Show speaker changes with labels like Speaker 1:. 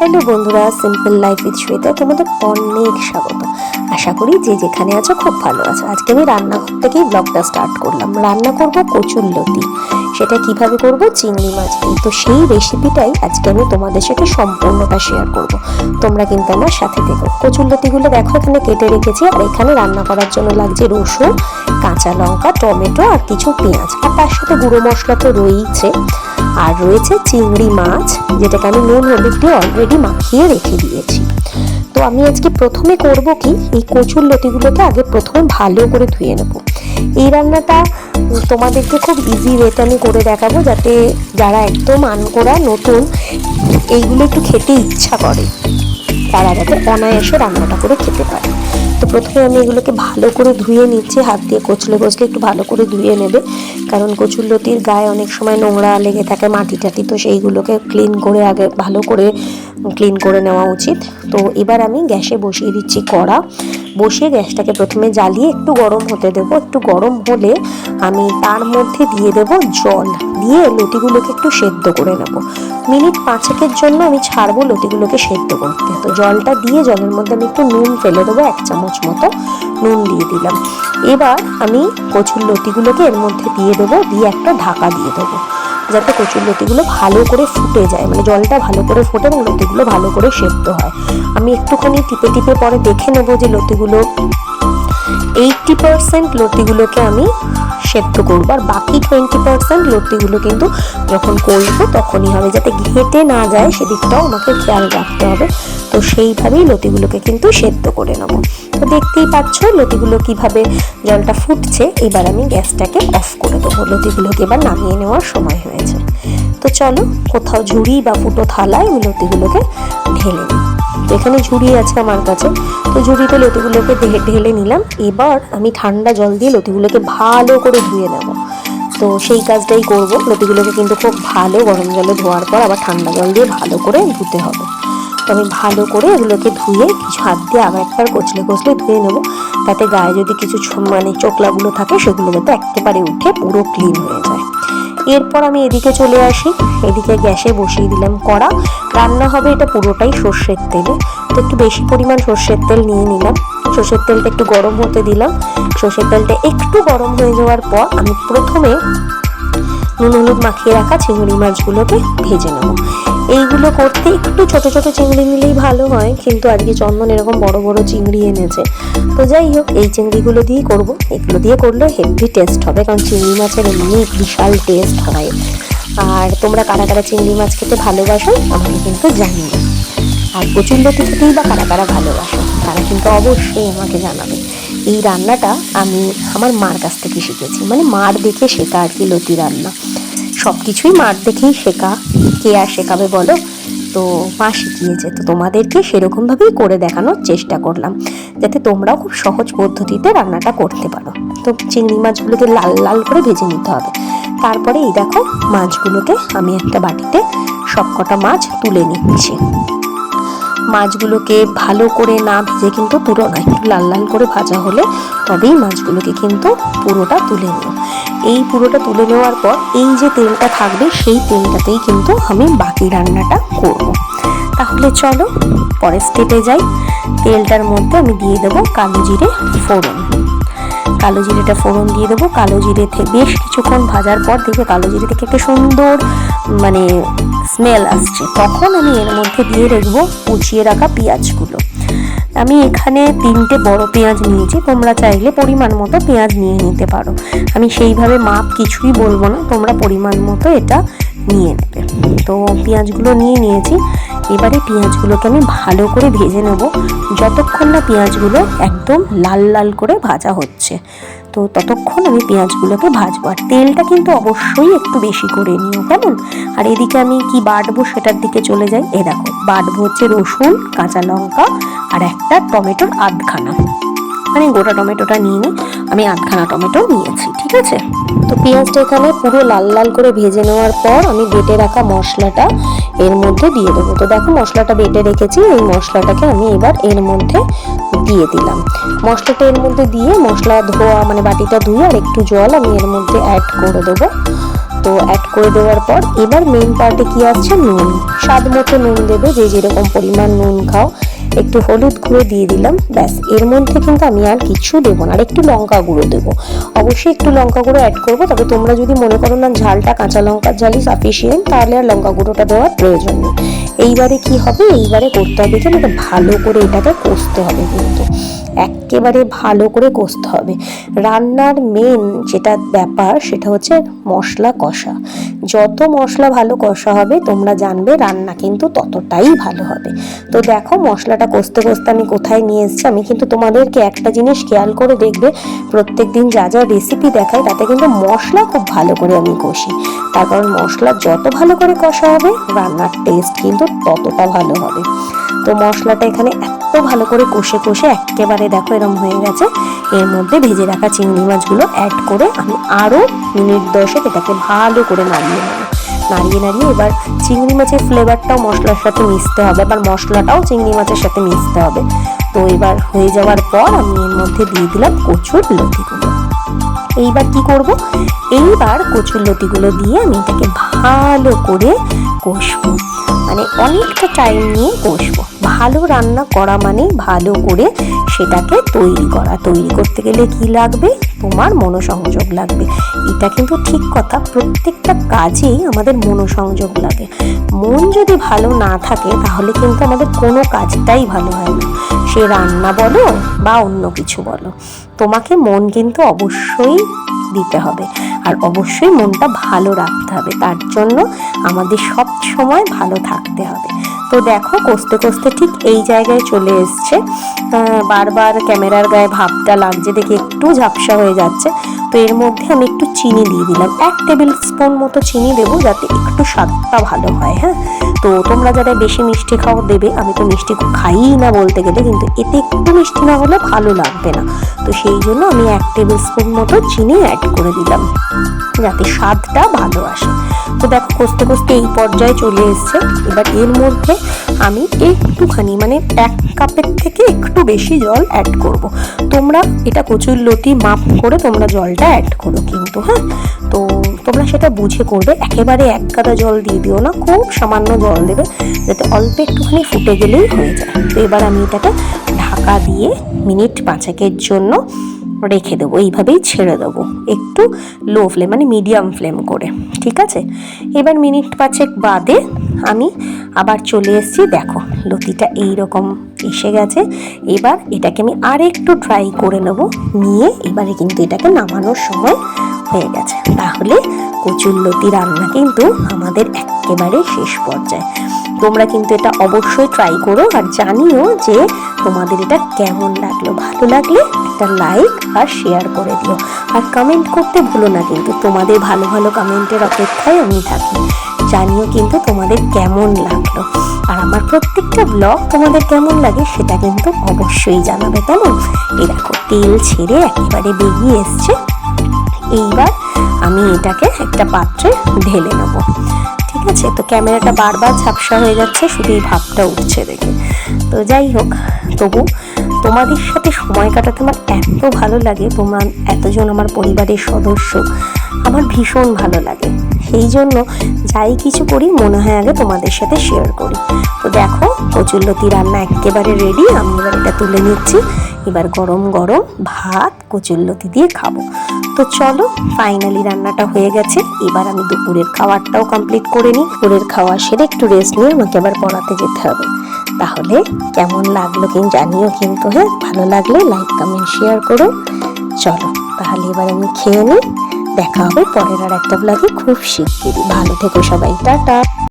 Speaker 1: Hello বন্ধুরা, simple life with Shweta তোমাদের অনেক স্বাগত। আশা করি যে যেখানে আছো খুব ভালো আছো। আজকে আমি রান্নাঘর থেকেই ব্লগটা স্টার্ট করলাম। রান্না করব কচুরলতি। সেটা কিভাবে করব? চিংড়ি মাছ দিয়ে। তো সেই রেসিপিটাই আজকে আমি তোমাদের সাথে সম্পূর্ণটা শেয়ার করব। তোমরা কিন্তু আমার সাথে থেকো। কচুরলতিগুলো দেখো এখানে কেটে রেখেছি, আর এখানে রান্না করার জন্য লাগছে রসুন, কাঁচা লঙ্কা, টমেটো আর কিছু পেঁয়াজ, আর তার সাথে গুঁড়ো মশলা তো রয়েছে। আর রয়েছে চিংড়ি মাছ, যেটাকে আমি নুন হলুদ দিয়ে অলরেডি মাখিয়ে রেখে দিয়েছি। তো আমি আজকে প্রথমে করব কি, এই কচুরলতিগুলোকে আগে প্রথমে ভালো করে ধুয়ে নেব। এই রান্নাটা তোমাদেরকে খুব ইজি ওয়েতে আমি করে দেখাবো, যাতে যারা একদম আনকোড়া নতুন এইগুলো একটু খেতে ইচ্ছা করে তারা যাতে অনায়াসে রান্নাটা করে খেতে পারে। তো প্রথমে আমি এগুলোকে ভালো করে ধুয়ে নিচ্ছি, হাত দিয়ে কচলে একটু ভালো করে ধুয়ে নেবে, কারণ কচুরলতির গায়ে অনেক সময় নোংরা লেগে থাকে, মাটি টাটি, তো সেইগুলোকে ক্লিন করে আগে ভালো করে ক্লিন করে নেওয়া উচিত। তো এবার আমি গ্যাসে বসিয়ে দিচ্ছি কড়া। বসিয়ে গ্যাসটাকে প্রথমে জ্বালিয়ে একটু গরম হতে দেবো। একটু গরম হলে আমি তার মধ্যে দিয়ে দেব জল, দিয়ে লতিগুলোকে একটু সেদ্ধ করে নেব। মিনিট 5-এর জন্য আমি ছাড়বো লতিগুলোকে সেদ্ধ করতে। তো জলটা দিয়ে জলের মধ্যে আমি একটু নুন ফেলে দেবো, 1 চামচ মতো নুন দিয়ে দিলাম। এবার আমি কচুরলতিগুলোকে এর মধ্যে দিয়ে দেবো, দিয়ে একটা ঢাকা দিয়ে দেবো, যাতে কচুরলতিগুলো ভালো করে ফুটে যায়, মানে জলটা ভালো করে ফোটে এবং লতিগুলো ভালো করে সেদ্ধ হয়। আমি একটুখানি টিপে টিপে পরে দেখে নেবো যে লতিগুলো 80% লতিগুলোকে আমি সেদ্ধ করবো, আর বাকি 20% লতিগুলো কিন্তু যখন করবো তখনই হবে, যাতে ঘেটে না যায় সেদিকটাও আমাকে খেয়াল রাখতে হবে। তো সেইভাবেই লতিগুলোকে কিন্তু সেদ্ধ করে নেবো। তো দেখতেই পাচ্ছ লতিগুলো কিভাবে জলটা ফুটছে। এবার আমি গ্যাসটাকে অফ করে দেবো, লতিগুলোকে এবার নামিয়ে নেওয়ার সময় হয়েছে। তো চলো, কোথাও ঝুড়ি বা ফুটো থালায় আমি লতিগুলোকে ঢেলে নিই। তো এখানে ঝুড়ি আছে আমার কাছে, তো ঝুড়িতে লতিগুলোকে ঢেলে নিলাম। এবার আমি ঠান্ডা জল দিয়ে লতিগুলোকে ভালো করে ধুয়ে নেব। তো সেই কাজটাই করব। লতিগুলোকে কিন্তু খুব ভালো গরম জলে ধোয়ার পর আবার ঠান্ডা জল দিয়ে ভালো করে ধুতে হবে। তো আমি ভালো করে এগুলোকে ধুয়ে কিছু হাত দিয়ে আবার একবার কচলে ধুয়ে নেব, তাতে গায়ে যদি কিছু মানে চোকলাগুলো থাকে সেগুলো যাতে একেবারে উঠে পুরো ক্লিন হয়ে যায়। এরপর আমি এদিকে চলে আসি। এদিকে গ্যাসে বসিয়ে দিলাম কড়া। রান্না হবে এটা পুরোটাই সর্ষের তেলে। তো একটু বেশি পরিমাণ সর্ষের তেল নিয়ে নিলাম। সর্ষের তেলটা একটু গরম হতে দিলাম। সর্ষের তেলটা একটু গরম হয়ে যাওয়ার পর আমি প্রথমে নুন হলুদ মাখিয়ে রাখা চিংড়ি মাছগুলোকে ভেজে নেব। এইগুলো করতে একটু ছোট ছোট চিংড়ি নিলেই ভালো হয়, কিন্তু আজকে চন্দন এরকম বড় বড় চিংড়ি এনেছে। তো যাই হোক, এই চিংড়িগুলো দিয়েই করবো। এগুলো দিয়ে করলে হেভি টেস্ট হবে, কারণ চিংড়ি মাছের এমনি বিশাল টেস্ট হয়। আর তোমরা কারা কারা চিংড়ি মাছ খেতে ভালোবাসো আমাকে কিন্তু জানিও। আর কচুরলতি খেতেই বা কারা কারা ভালোবাসো তারা কিন্তু অবশ্যই আমাকে জানাবে। এই রান্নাটা আমি আমার মার কাছ থেকে শিখেছি, মানে মার দেখে শেখা আর কি। লতি রান্না সব কিছুই মার দেখেই শেখা, কে আর শেখাবে বলো। তো মা শিখিয়েছে, তো তোমাদেরকে সেরকমভাবেই করে দেখানোর চেষ্টা করলাম, যাতে তোমরাও খুব সহজ পদ্ধতিতে রান্নাটা করতে পারো। তো চিংড়ি মাছগুলোকে লাল লাল করে ভেজে নিতে হবে। তারপরে এই দেখো, মাছগুলোকে আমি একটা বাটিতে সবকটা মাছ তুলে নিচ্ছি। মাছগুলোকে ভালো করে না ভেজে কিন্তু পুরো নয়, একটু লাল লাল করে ভাজা হলে তবেই মাছগুলোকে কিন্তু পুরোটা তুলে নিও। এই পুরোটা তুলে নেওয়ার পর এই যে তেলটা থাকবে সেই তেলটাতেই কিন্তু আমি বাকি রান্নাটা করব। তাহলে চলো পরের স্টেপে যাই। তেলটার মধ্যে আমি দিয়ে দেবো কালো জিরে ফোড়ন। কালো জিরেটা ফোড়ন দিয়ে দেবো। কালো জিরে বেশ কিছুক্ষণ ভাজার পর দেখবে কালো জিরে থেকে একটা সুন্দর মানে স্মেল আসছে, তখন আমি এর মধ্যে দিয়ে রাখবো কুচিয়ে রাখা পেঁয়াজগুলো। আমি এখানে 3টে বড় পেঁয়াজ নিয়েছি, তোমরা চাইলে পরিমাণ মতো পেঁয়াজ নিয়ে নিতে পারো। আমি সেইভাবে মাপ কিছুই বলবো না, তোমরা পরিমাণ মতো এটা নিয়ে নেবে। তো পেঁয়াজগুলো নিয়ে নিয়েছি। এবারে পেঁয়াজগুলোকে আমি ভালো করে ভেজে নেব, যতক্ষণ না পেঁয়াজগুলো একদম লাল লাল করে ভাজা হচ্ছে। তো ততক্ষণ আমি পেঁয়াজগুলোকে ভাজবো। আর তেলটা কিন্তু অবশ্যই একটু বেশি করে নিও, কেমন? আর এদিকে আমি কি বাটবো সেটার দিকে চলে যাই। এ দেখো, বাটবো হচ্ছে রসুন, কাঁচা লঙ্কা আর একটা টমেটোর আধখানা, মানে গোটা টমেটোটা নিয়ে আমি আধখানা টমেটো নিয়েছি, ঠিক আছে? তো পেঁয়াজটা এখানে পুরো লাল লাল করে ভেজে নেওয়ার পর আমি বেটে রাখা মশলাটা এর মধ্যে দিয়ে দেবো। তো দেখো, মশলাটা বেটে রেখেছি, এই মশলাটাকে আমি এবার এর মধ্যে দিয়ে দিলাম। মশলাটা এর মধ্যে দিয়ে মশলা ধোয়া মানে বাটিটা ধুয়ে আর একটু জল আমি এর মধ্যে অ্যাড করে দেবো। তো অ্যাড করে দেওয়ার পর এবার মেইন পার্টে কি আছে, নুন। স্বাদ মতো নুন দেবে, যে যেরকম পরিমাণ নুন খাও। একটু হলুদ গুঁড়ো দিয়ে দিলাম, ব্যাস। এর মধ্যে কিন্তু আমি আর কিছু দেবো না। আর একটু লঙ্কা গুঁড়ো দেবো, অবশ্যই একটু লঙ্কা গুঁড়ো অ্যাড করবো। তবে তোমরা যদি মনে করো না ঝালটা কাঁচা লঙ্কার ঝালই সাফিসিয়েন্ট, তাহলে আর লঙ্কা গুঁড়োটা দেওয়ার প্রয়োজন নেই। এইবারে কি হবে, এইবারে করতে হবে কি, আমাকে ভালো করে এটাকে কষতে হবে, কিন্তু একেবারে ভালো করে কষতে হবে। রান্নার মেন যেটা ব্যাপার সেটা হচ্ছে মশলা কষা। যত মশলা ভালো কষা হবে তোমরা জানবে রান্না কিন্তু ততটাই ভালো হবে। তো দেখো মশলাটা কষতে কষতে আমি কোথায় নিয়ে এসেছি। আমি কিন্তু তোমাদেরকে একটা জিনিস খেয়াল করে দেখবে, প্রত্যেকদিন যা যা রেসিপি দেখাই তাতে কিন্তু মশলা খুব ভালো করে আমি কষি। তার কারণ মশলা যত ভালো করে কষা হবে রান্নার টেস্ট কিন্তু ততটা ভালো হবে। তো মশলাটা এখানে এত ভালো করে কষে কষে একেবারে দেখো এরকম হয়ে গেছে। এর মধ্যে ভেজে রাখা চিংড়ি মাছগুলো অ্যাড করে আমি আরও মিনিট 10 এটাকে ভালো করে নাড়িয়ে নেব। নাড়িয়ে এবার চিংড়ি মাছের ফ্লেভারটাও মশলার সাথে মিশতে হবে, আবার মশলাটাও চিংড়ি মাছের সাথে মিশতে হবে। তো এবার হয়ে যাওয়ার পর আমি এর মধ্যে দিয়ে দিলাম কচুর লতিগুলো। এইবার কি করব, এইবার কচুর লতিগুলো দিয়ে আমি এটাকে ভালো করে কষবো, মানে অনেকটা টাইম নিয়ে কষবো। ভালো রান্না করা মানে ভালো করে সেটাকে তৈরি করা। তৈরি করতে গেলে কি লাগবে, তোমার মনোসংযোগ লাগবে। এটা কিন্তু ঠিক কথা, প্রত্যেকটা কাজেই আমাদের মনোসংযোগ লাগে। মন যদি ভালো না থাকে তাহলে কিন্তু আমাদের কোনো কাজটাই ভালো হয় না, সে রান্না বলো বা অন্য কিছু বলো। তোমাকে মন কিন্তু অবশ্যই দিতে হবে, আর অবশ্যই মনটা ভালো রাখতে হবে। তার জন্য আমাদের সব সময় ভালো থাকতে হবে। তো দেখো কষতে কষতে ঠিক এই জায়গায় চলে এসছে। বারবার ক্যামেরার গায়ে ভাবটা লাগছে দেখে একটু ঝাপসা হয়ে যাচ্ছে। তো এর মধ্যে আমি একটু চিনি দিয়ে দিলাম, 1 টেবিল স্পুন মতো চিনি দেবো, যাতে একটু স্বাদটা ভালো হয়। হ্যাঁ, তো তোমরা যারা বেশি মিষ্টি খাও দেবে। আমি তো মিষ্টি খাই না বলতে গেলে, কিন্তু এতে একটু মিষ্টি না হলে ভালো লাগবে না। তো সেই জন্য আমি 1 টেবিল স্পুন মতো চিনি অ্যাড করে দিলাম, যাতে স্বাদটা ভালো আসে। তো দেখো কষতে কষতে এই পর্যায়ে চলে এসছে। এবার এর মধ্যে আমি একটুখানি, মানে 1 কাপের থেকে একটু বেশি জল অ্যাড করব। তোমরা এটা কচুর লতি মাপ করে তোমরা জলটা অ্যাড করো কিন্তু। হ্যাঁ, তো তোমরা সেটা বুঝে করবে, একেবারে 1 গাদা জল দিয়ে দিও না, খুব সামান্য জল দেবে, যাতে অল্প একটুখানি ফুটে গেলেই হয়ে যায়। তো এবার আমি এটাকে ঢাকা দিয়ে মিনিট 5 জন্য রেখে দেবো, এইভাবেই ছেড়ে দেবো, একটু লো ফ্লেম মানে মিডিয়াম ফ্লেম করে। ঠিক আছে, এবার মিনিট 5 বাদে আমি আবার চলে এসেছি। দেখো লতিটা এইরকম এসে গেছে। এবার এটাকে আমি আর একটু ড্রাই করে নেব, নিয়ে এবারে কিন্তু এটাকে নামানোর সময় হয়ে গেছে। তাহলে কচুর লতি রান্না কিন্তু আমাদের একেবারে শেষ পর্যায়ে। তোমরা কিন্তু এটা অবশ্যই ট্রাই করো, আর জানিও যে তোমাদের এটা কেমন লাগলো। ভালো লাগলে একটা লাইক আর শেয়ার করে দিও, আর কমেন্ট করতে ভুলো না কিন্তু। তোমাদের ভালো ভালো কমেন্টের অপেক্ষায় আমি থাকি। জানিও কিন্তু তোমাদের কেমন লাগলো, আর আমার প্রত্যেকটা ব্লগ তোমাদের কেমন লাগে সেটা কিন্তু অবশ্যই জানাবে। কেমন, এই দেখো তেল ছেড়ে একেবারে বেরিয়ে এসছে। এইবার আমি এটাকে একটা পাত্রে ঢেলে নেবো। ঠিক আছে, তো ক্যামেরাটা বারবার ঝাপসা হয়ে যাচ্ছে, শুধু এই ভাবটা উঠছে দেখে। তো যাই হোক, তবু তোমাদের সাথে সময় কাটাতে আমার এত ভালো লাগে। তোমরা এতজন আমার পরিবারের সদস্য, আমার ভীষণ ভালো লাগে। সেই জন্য যাই কিছু করি মনে হয় আগে তোমাদের সাথে শেয়ার করি। তো দেখো কচুর লতি রান্না একেবারে রেডি। আমি এবার এটা তুলে নিচ্ছি। এবার গরম গরম ভাত কচুর লতি দিয়ে খাবো। তো চলো, ফাইনালি রান্নাটা হয়ে গেছে। এবার আমি দুপুরের খাবারটাও কমপ্লিট করে নিই। দুপুরের খাওয়া সেরে একটু রেস্ট নিয়ে আমাকে আবার পড়াতে যেতে হবে। তাহলে কেমন লাগলো কিন্তু জানিও কিন্তু। হ্যাঁ, ভালো লাগলে লাইক কমেন্ট শেয়ার করো। চলো তাহলে এবার আমি খেয়ে নিই। দেখা হবে পরের আর একটা ব্লগে খুব শিগগিরই। ভালো থেকো সবাই, টাটা।